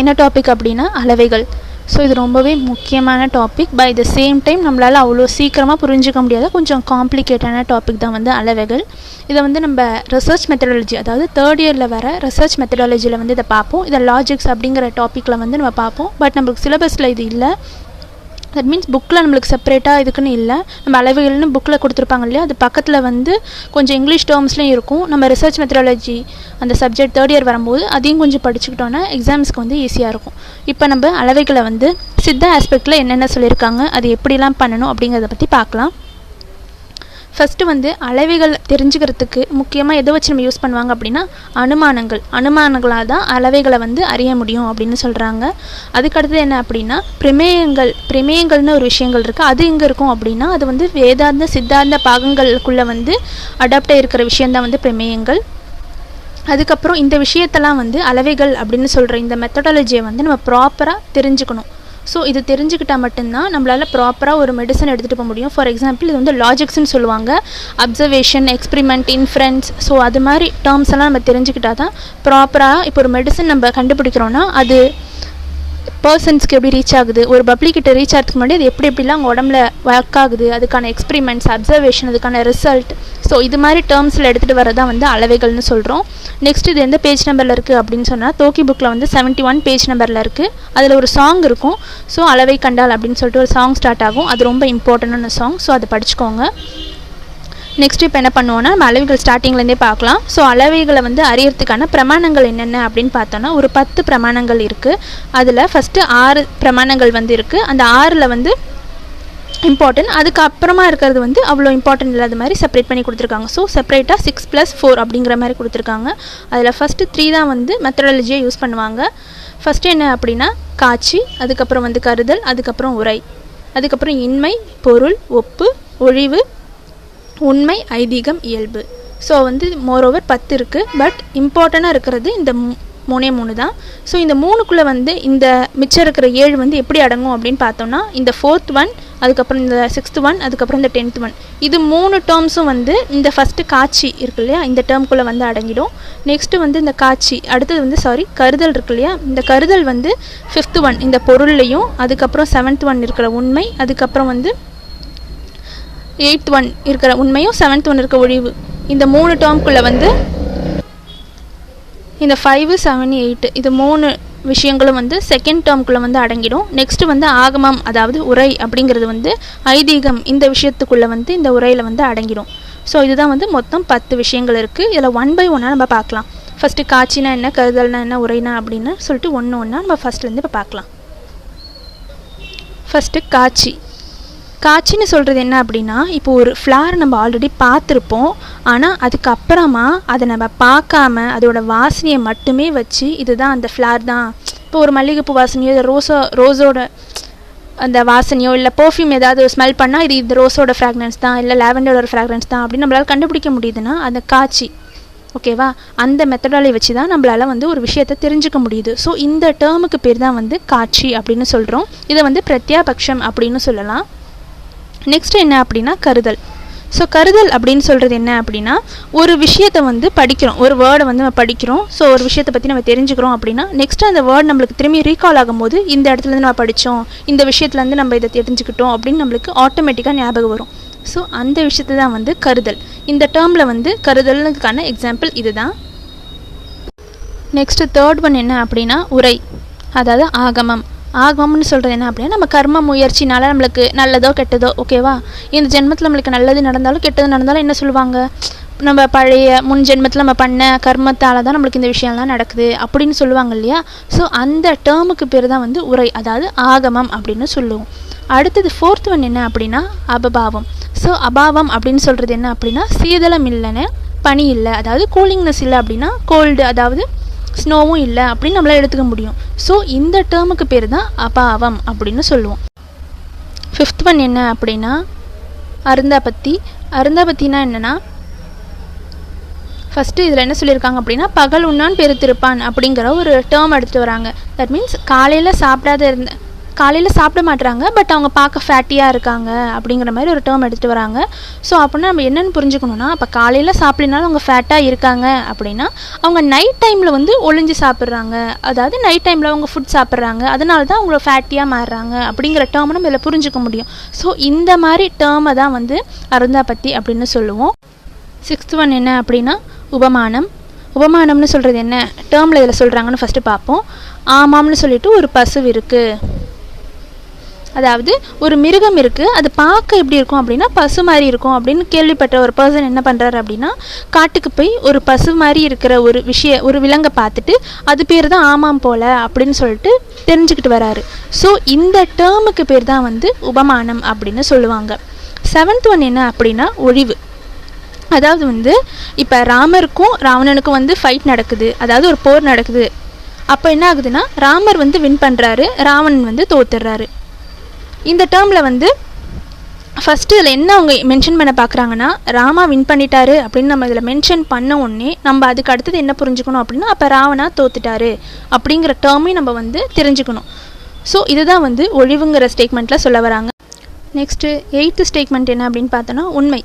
என்ன டாபிக் அப்படின்னா அளவைகள். ஸோ இது ரொம்பவே முக்கியமான topic. By the same time நம்மளால் அவ்வளோ சீக்கிரமாக புரிஞ்சிக்க முடியாத கொஞ்சம் காம்ப்ளிகேட்டான டாபிக் தான் வந்து அளவைகள். இதை வந்து நம்ம ரிசர்ச் மெத்தடாலஜி, அதாவது தேர்ட் இயரில் வர ரிசர்ச் மெத்தடாலஜியில் வந்து இதை பார்ப்போம். இதை லாஜிக்ஸ் அப்படிங்கிற டாப்பிக்கில் வந்து நம்ம பார்ப்போம். பட் நம்மளுக்கு சிலபஸில் இது இல்லை. தட் மீன்ஸ் புக்கில் நம்மளுக்கு செப்பரேட்டாக இதுக்குன்னு இல்லை. நம்ம அளவுகள்னு புக்கில் கொடுத்துருப்பாங்க இல்லையா, அது பக்கத்தில் வந்து கொஞ்சம் இங்கிலீஷ் டேர்ம்ஸ்லேயும் இருக்கும். நம்ம ரிசர்ச் மெத்தடாலஜி அந்த சப்ஜெக்ட் தேர்ட் இயர் வரும்போது அதையும் கொஞ்சம் படிச்சுக்கிட்டோன்னா எக்ஸாம்ஸ்க்கு வந்து ஈஸியாக இருக்கும். இப்போ நம்ம அளவைகளை வந்து சித்தா ஆஸ்பெக்டில் என்னென்ன சொல்லியிருக்காங்க, அது எப்படிலாம் பண்ணணும் அப்படிங்கிறத பற்றி பார்க்கலாம். ஃபஸ்ட்டு வந்து அளவைகள் தெரிஞ்சுக்கிறதுக்கு முக்கியமாக எதை வச்சு நம்ம யூஸ் பண்ணுவாங்க அப்படின்னா அனுமானங்களாக தான் அளவைகளை வந்து அறிய முடியும் அப்படின்னு சொல்கிறாங்க. அதுக்கடுத்தது என்ன அப்படின்னா பிரமேயங்கள்னு ஒரு விஷயங்கள் இருக்குது. அது எங்கே இருக்கும் அப்படின்னா அது வந்து வேதாந்த சித்தாந்த பாகங்களுக்குள்ளே வந்து அடாப்ட் ஆகிருக்கிற விஷயந்தான் வந்து பிரமேயங்கள். அதுக்கப்புறம் இந்த விஷயத்தெல்லாம் வந்து அளவைகள் அப்படின்னு சொல்கிற இந்த மெத்தடாலஜியை வந்து நம்ம ப்ராப்பராக தெரிஞ்சுக்கணும். ஸோ இது தெரிஞ்சுக்கிட்டால் மட்டும்தான் நம்மளால் ப்ராப்பராக ஒரு மெடிசன் எடுத்துகிட்டு போக முடியும். ஃபார் எக்ஸாம்பிள் இது வந்து லாஜிக்ஸ்ன்னு சொல்லுவாங்க, அப்சர்வேஷன், எக்ஸ்பிரிமெண்ட், இன்ஃபரன்ஸ். ஸோ அது மாதிரி டேர்ம்ஸ் எல்லாம் நம்ம தெரிஞ்சுக்கிட்டால் தான் ப்ராப்பராக இப்போ ஒரு மெடிசன் நம்ம கண்டுபிடிக்கிறோன்னா அது பர்சன்ஸ்க்கு எப்படி ரீச் ஆகுது, ஒரு பப்ளிக்கிட்ட ரீச் ஆகிறதுக்கு முன்னாடி அது எப்படிலாம் அவங்க உடம்புல ஒர்க் ஆகுது, அதுக்கான எக்ஸ்பிரிமெண்ட்ஸ், அப்சர்வேஷன், அதுக்கான ரிசல்ட். ஸோ இது மாதிரி டேர்ம்ஸில் எடுத்துகிட்டு வரதான் வந்து அளவைகள்னு சொல்கிறோம். நெக்ஸ்ட் இது எந்த பேஜ் நம்பரில் இருக்குது அப்படின்னு சொன்னால் தோக்கி புக்கில் வந்து 71 பேஜ் நம்பரில் இருக்குது. அதில் ஒரு சாங் இருக்கும். ஸோ அளவை கண்டால் அப்படின்னு சொல்லிட்டு ஒரு சாங் ஸ்டார்ட் ஆகும். அது ரொம்ப இம்பார்ட்டண்டான சாங். ஸோ அதை படிச்சுக்கோங்க. நெக்ஸ்ட் இப்போ என்ன பண்ணுவோன்னா நம்ம அளவைகள் ஸ்டார்டிங்லேருந்தே பார்க்கலாம். ஸோ அளவைகளை வந்து அறியறதுக்கான பிரமாணங்கள் என்னென்ன அப்படின்னு பார்த்தோன்னா ஒரு 10 பிரமாணங்கள் இருக்குது. அதில் ஃபஸ்ட்டு 6 பிரமாணங்கள் வந்து இருக்குது. அந்த 6ல் வந்து இம்பார்ட்டன்ட், அதுக்கப்புறமா இருக்கிறது வந்து அவ்வளோ இம்பார்ட்டன்ட் இல்லாத மாதிரி செப்பரேட் பண்ணி கொடுத்துருக்காங்க. ஸோ செப்பரேட்டாக 6+4 அப்படிங்கிற மாதிரி கொடுத்துருக்காங்க. அதில் ஃபஸ்ட்டு 3 தான் வந்து மெத்தடாலஜியை யூஸ் பண்ணுவாங்க. ஃபஸ்ட்டு என்ன அப்படின்னா காட்சி, அதுக்கப்புறம் வந்து கருதல், அதுக்கப்புறம் உரை, அதுக்கப்புறம் இன்மை, பொருள், ஒப்பு, ஒழிவு, உண்மை, ஐதீகம், இயல்பு. ஸோ வந்து மோரோவர் 10 இருக்குது. பட் இம்பார்ட்டண்ட்டாக இருக்கிறது இந்த 3 தான். ஸோ இந்த 3க்குள்ளே வந்து இந்த மிச்சம் இருக்கிற 7 வந்து எப்படி அடங்கும் அப்படின்னு பார்த்தோம்னா இந்த 4th ஒன், அதுக்கப்புறம் இந்த 6th ஒன், அதுக்கப்புறம் இந்த 10th ஒன். இது 3 டேர்ம்ஸும் வந்து இந்த ஃபஸ்ட்டு காட்சி இருக்கு இல்லையா, இந்த டேர்ம்குள்ளே வந்து அடங்கிடும். நெக்ஸ்ட்டு வந்து இந்த காட்சி, அடுத்தது வந்து கருதல் இருக்கு இல்லையா, இந்த கருதல் வந்து 5th ஒன் இந்த பொருள்லையும், அதுக்கப்புறம் 7th ஒன் இருக்கிற உண்மை, அதுக்கப்புறம் வந்து 8th ஒன் இருக்கிற உண்மையும் 7th ஒன் இருக்கிற ஒழிவு. இந்த 3 டேர்ம்குள்ளே வந்து இந்த 5, 7, 8 இது 3 விஷயங்களும் வந்து செகண்ட் டேர்ம்குள்ளே வந்து அடங்கிடும். நெக்ஸ்ட்டு வந்து ஆகமம், அதாவது உரை அப்படிங்கிறது வந்து ஐதீகம், இந்த விஷயத்துக்குள்ளே வந்து இந்த உரையில் வந்து அடங்கிடும். ஸோ இதுதான் வந்து மொத்தம் 10 விஷயங்கள் இருக்குது. இதில் 1 by 1 நம்ம பார்க்கலாம். ஃபஸ்ட்டு காட்சினா என்ன, கருதல்னா என்ன, உரைனா அப்படின்னு சொல்லிட்டு ஒன்று நம்ம ஃபஸ்ட்லேருந்து இப்போ பார்க்கலாம். ஃபஸ்ட்டு காட்சின்னு சொல்கிறது என்ன அப்படின்னா, இப்போ ஒரு ஃப்ளார் நம்ம ஆல்ரெடி பார்த்துருப்போம். ஆனால் அதுக்கப்புறமா அதை நம்ம பார்க்காம அதோட வாசனையை மட்டுமே வச்சு இதுதான் அந்த ஃப்ளார் தான், இப்போ ஒரு மல்லிகைப்பூ வாசனையோ இல்லை ரோஸோட அந்த வாசனையோ இல்லை பர்ஃப்யூம் ஏதாவது ஸ்மெல் பண்ணால் இது இந்த ரோஸோட ஃப்ராக்ரன்ஸ் தான், இல்லை லாவெண்டரோட ஃப்ராக்ரன்ஸ் தான் அப்படின்னு நம்மளால் கண்டுபிடிக்க முடியுதுன்னா அந்த காட்சி. ஓகேவா, அந்த மெத்தடாலஜி வச்சு தான் நம்மளால் வந்து ஒரு விஷயத்தை தெரிஞ்சுக்க முடியுது. ஸோ இந்த டேர்முக்கு பேர் தான் வந்து காட்சி அப்படின்னு சொல்கிறோம். இதை வந்து பிரத்யாபக்ஷம் அப்படின்னு சொல்லலாம். நெக்ஸ்ட் என்ன அப்படின்னா கருதல். ஸோ கருதல் அப்படின்னு சொல்கிறது என்ன அப்படின்னா ஒரு விஷயத்தை வந்து படிக்கிறோம், ஒரு வேர்டை வந்து நம்ம படிக்கிறோம். ஸோ ஒரு விஷயத்தை பற்றி நம்ம தெரிஞ்சுக்கிறோம் அப்படின்னா நெக்ஸ்ட் அந்த வேர்டு நம்மளுக்கு திரும்பி ரீகால் ஆகும்போது இந்த இடத்துலேருந்து நம்ம படித்தோம், இந்த விஷயத்துலேருந்து நம்ம இதை தெரிஞ்சுக்கிட்டோம் அப்படின்னு நம்மளுக்கு ஆட்டோமேட்டிக்காக ஞாபகம் வரும். ஸோ அந்த விஷயத்தை தான் வந்து கருதல். இந்த டேர்மில் வந்து கருதலுக்கான எக்ஸாம்பிள் இது தான். நெக்ஸ்ட்டு தேர்ட் ஒன் என்ன அப்படின்னா உரை, அதாவது ஆகமம். ஆகமம்னு சொல்கிறது என்ன அப்படின்னா நம்ம கர்ம முயற்சினால நம்மளுக்கு நல்லதோ கெட்டதோ, ஓகேவா, இந்த ஜென்மத்தில் நம்மளுக்கு நல்லது நடந்தாலும் கெட்டது நடந்தாலும் என்ன சொல்லுவாங்க, நம்ம பழைய முன் ஜென்மத்தில் நம்ம பண்ண கர்மத்தால் தான் நம்மளுக்கு இந்த விஷயம்லாம் நடக்குது அப்படின்னு சொல்லுவாங்க இல்லையா. ஸோ அந்த டேர்முக்கு பேர் தான் வந்து உரை, அதாவது ஆகமம் அப்படின்னு சொல்லுவோம். அடுத்தது 4th ஒன் என்ன அப்படின்னா அபபாவம். ஸோ அபாவம் அப்படின்னு சொல்கிறது என்ன அப்படின்னா சீதளம் இல்லைன்னு பனி இல்லை, அதாவது கூலிங்னஸ் இல்லை அப்படின்னா கோல்டு, அதாவது ஸ்னோவும் இல்லை அப்படின்னு நம்மளால் எடுத்துக்க முடியும். ஸோ இந்த டேர்முக்கு பேர் தான் அபாவம் அப்படின்னு சொல்லுவோம். 5th ஒன் என்ன அப்படின்னா அருந்தாபத்தினா என்னென்னா ஃபஸ்ட்டு இதில் என்ன சொல்லியிருக்காங்க அப்படின்னா பகல் உண்ணான் பெருத்திருப்பான் அப்படிங்கிற ஒரு டேர்ம் எடுத்துகிட்டு வராங்க. தட் மீன்ஸ் காலையில் காலையில் சாப்பிட மாட்டுறாங்க, பட் அவங்க பார்க்க ஃபேட்டியாக இருக்காங்க அப்படிங்கிற மாதிரி ஒரு டேர்ம் எடுத்துகிட்டு வராங்க. ஸோ அப்படின்னா நம்ம என்னென்னு புரிஞ்சுக்கணுன்னா, அப்போ காலையில் சாப்பிட்லனாலும் அவங்க ஃபேட்டாக இருக்காங்க அப்படின்னா அவங்க நைட் டைமில் வந்து ஒளிஞ்சு சாப்பிட்றாங்க, அதாவது நைட் டைமில் அவங்க ஃபுட் சாப்பிட்றாங்க, அதனால தான் அவங்கள ஃபேட்டியாக மாறுறாங்க அப்படிங்கிற டேர்மை நம்ம இதில் புரிஞ்சுக்க முடியும். ஸோ இந்த மாதிரி டேர்மை தான் வந்து அருந்தாபத்தி அப்படின்னு சொல்லுவோம். 6th ஒன் என்ன அப்படின்னா உபமானம். உபமானம்னு சொல்கிறது என்ன டேர்மில் இதில் சொல்கிறாங்கன்னு ஃபஸ்ட்டு பார்ப்போம். ஆமாம்னு சொல்லிட்டு ஒரு பசு இருக்குது, அதாவது ஒரு மிருகம் இருக்குது, அது பார்க்க எப்படி இருக்கும் அப்படின்னா பசு மாதிரி இருக்கும் அப்படின்னு கேள்விப்பட்ட ஒரு பர்சன் என்ன பண்ணுறாரு அப்படின்னா காட்டுக்கு போய் ஒரு பசு மாதிரி இருக்கிற ஒரு விலங்கை பார்த்துட்டு அது பேர் தான் ஆமாம் போல் அப்படின்னு சொல்லிட்டு தெரிஞ்சுக்கிட்டு வராரு. ஸோ இந்த டேர்முக்கு பேர் தான் வந்து உபமானம் அப்படின்னு சொல்லுவாங்க. 7th ஒன் என்ன அப்படின்னா ஒழிவு. அதாவது வந்து இப்போ ராமருக்கும் ராவணனுக்கும் வந்து ஃபைட் நடக்குது, அதாவது ஒரு போர் நடக்குது. அப்போ என்ன ஆகுதுன்னா ராமர் வந்து வின் பண்ணுறாரு, ராவணன் வந்து தோத்துடுறாரு. இந்த டேர்மில் வந்து ஃபஸ்ட்டு இதில் என்ன அவங்க மென்ஷன் பண்ண பார்க்குறாங்கன்னா ராமா வின் பண்ணிட்டாரு அப்படின்னு நம்ம இதில் மென்ஷன் பண்ண உடனே நம்ம அதுக்கு அடுத்தது என்ன புரிஞ்சுக்கணும் அப்படின்னா அப்போ ராவணா தோத்துட்டாரு அப்படிங்கிற டேர்மையும் நம்ம வந்து தெரிஞ்சுக்கணும். ஸோ இதுதான் வந்து ஒழிவுங்கிற ஸ்டேட்மெண்ட்டில் சொல்ல வராங்க. நெக்ஸ்ட்டு 8th ஸ்டேட்மெண்ட் என்ன அப்படின்னு பார்த்தோன்னா உண்மை.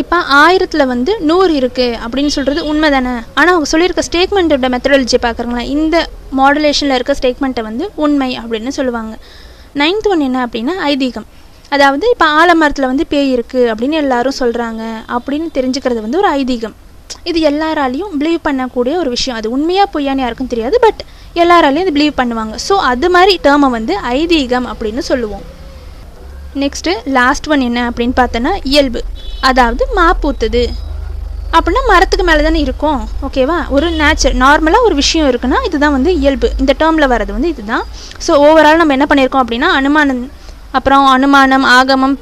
இப்போ 1000ல் வந்து 100 இருக்குது அப்படின்னு சொல்கிறது உண்மை தானே, ஆனால் அவங்க சொல்லியிருக்க ஸ்டேட்மெண்ட்டோட மெத்தடாலஜி பார்க்குறாங்களா, இந்த மாடுலேஷனில் இருக்க ஸ்டேட்மெண்ட்டை வந்து உண்மை அப்படின்னு சொல்லுவாங்க. 9th ஒன் என்ன அப்படின்னா ஐதீகம். அதாவது இப்போ ஆலமரத்தில் வந்து பேய் இருக்குது அப்படின்னு எல்லாரும் சொல்கிறாங்க அப்படின்னு தெரிஞ்சுக்கிறது வந்து ஒரு ஐதீகம். இது எல்லாராலையும் பிலீவ் பண்ணக்கூடிய ஒரு விஷயம். அது உண்மையாக பொய்யான்னு யாருக்கும் தெரியாது, பட் எல்லாராலையும் இது பிலீவ் பண்ணுவாங்க. ஸோ அது மாதிரி டேர்மை வந்து ஐதீகம் அப்படின்னு சொல்லுவோம். நெக்ஸ்ட்டு லாஸ்ட் ஒன் என்ன அப்படின்னு பார்த்தோன்னா இயல்பு. அதாவது மாப்பூத்துது அப்படின்னா மரத்துக்கு மேலே தானே இருக்கும், ஓகேவா. ஒரு நார்மலாக ஒரு விஷயம் இருக்குன்னா இதுதான் வந்து இயல்பு. இந்த டேர்மில் வர்றது வந்து இதுதான். ஸோ ஓவரால் நம்ம என்ன பண்ணியிருக்கோம் அப்படின்னா அனுமானம், ஆகமம்,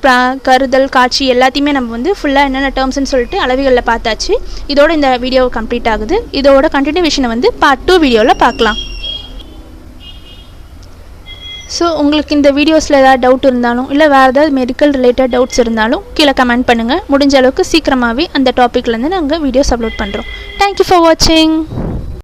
கருதல், காட்சி எல்லாத்தையுமே நம்ம வந்து ஃபுல்லாக என்னென்ன டேர்ம்ஸ்ன்னு சொல்லிட்டு அளவுகளில் பார்த்தாச்சு. இதோட இந்த வீடியோ கம்ப்ளீட் ஆகுது. இதோட கண்டினியூவேஷனை வந்து பார்ட் 2 வீடியோவில் பார்க்கலாம். ஸோ உங்களுக்கு இந்த வீடியோஸில் ஏதாவது டவுட் இருந்தாலும் இல்லை வேறு ஏதாவது மெடிக்கல் ரிலேட்டட் டவுட்ஸ் இருந்தாலும் கீழே கமெண்ட் பண்ணுங்கள். முடிஞ்ச அளவுக்கு சீக்கிரமாகவே அந்த டாப்பிக்லேருந்து நாங்கள் வீடியோஸ் அப்லோட் பண்ணுறோம். தேங்க்யூ ஃபார் வாட்சிங்.